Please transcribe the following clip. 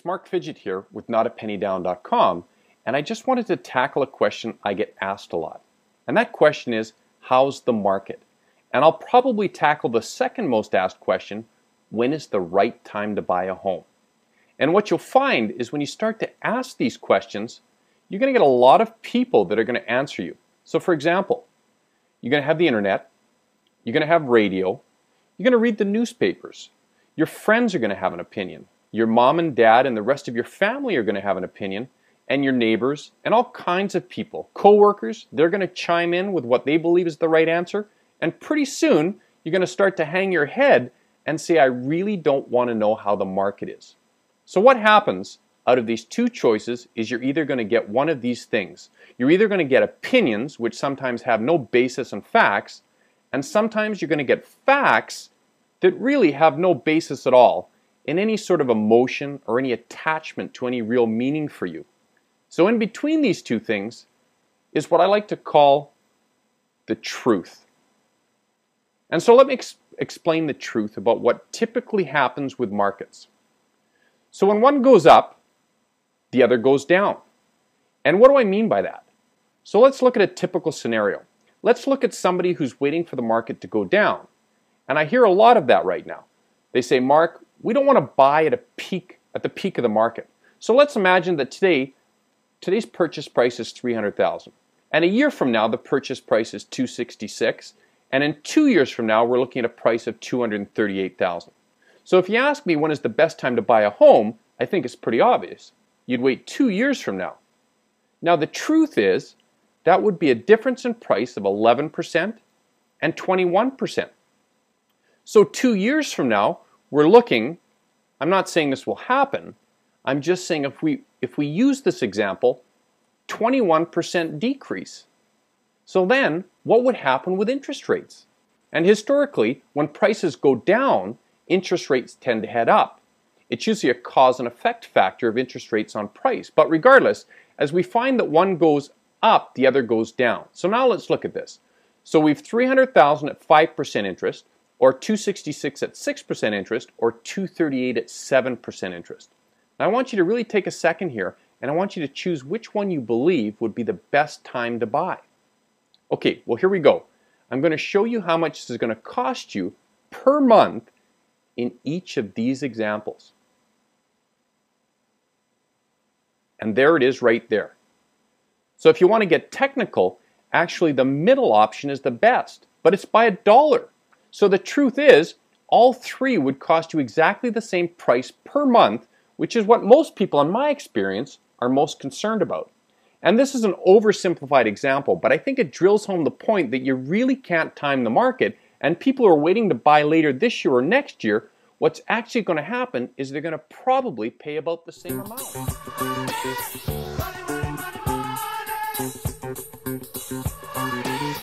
It's Mark Fidgett here with notapennydown.com, and I just wanted to tackle a question I get asked a lot. And that question is, how's the market? And I'll probably tackle the second most asked question, when is the right time to buy a home? And what you'll find is when you start to ask these questions, you're going to get a lot of people that are going to answer you. So for example, you're going to have the internet, you're going to have radio, you're going to read the newspapers, your friends are going to have an opinion, your mom and dad and the rest of your family are going to have an opinion, and your neighbors and all kinds of people, co-workers, they're going to chime in with what they believe is the right answer, and pretty soon you're going to start to hang your head and say, I really don't want to know how the market is. So what happens out of these two choices is you're either going to get one of these things. You're either going to get opinions, which sometimes have no basis in facts, and sometimes you're going to get facts that really have no basis at all in any sort of emotion or any attachment to any real meaning for you. So in between these two things is what I like to call the truth. And so let me explain the truth about what typically happens with markets. So when one goes up, the other goes down. And what do I mean by that? So let's look at a typical scenario. Let's look at somebody who's waiting for the market to go down. And I hear a lot of that right now. They say, Mark, we don't want to buy at the peak of the market. So let's imagine that today's purchase price is $300,000. And a year from now, the purchase price is $266,000. And in 2 years from now, we're looking at a price of $238,000. So if you ask me when is the best time to buy a home, I think it's pretty obvious. You'd wait 2 years from now. Now the truth is, that would be a difference in price of 11% and 21%. So 2 years from now, we're looking, I'm not saying this will happen, I'm just saying if we use this example, 21% decrease. So then, what would happen with interest rates? And historically, when prices go down, interest rates tend to head up. It's usually a cause and effect factor of interest rates on price. But regardless, as we find that one goes up, the other goes down. So now let's look at this. So we've $300,000 at 5% interest, or $266,000 at 6% interest, or $238,000 at 7% interest. Now I want you to really take a second here, and I want you to choose which one you believe would be the best time to buy. Okay, well here we go. I'm going to show you how much this is going to cost you per month in each of these examples. And there it is right there. So if you want to get technical, actually the middle option is the best, but it's by $1. So the truth is, all three would cost you exactly the same price per month, which is what most people, in my experience, are most concerned about. And this is an oversimplified example, but I think it drills home the point that you really can't time the market, and people who are waiting to buy later this year or next year, what's actually going to happen is they're going to probably pay about the same amount.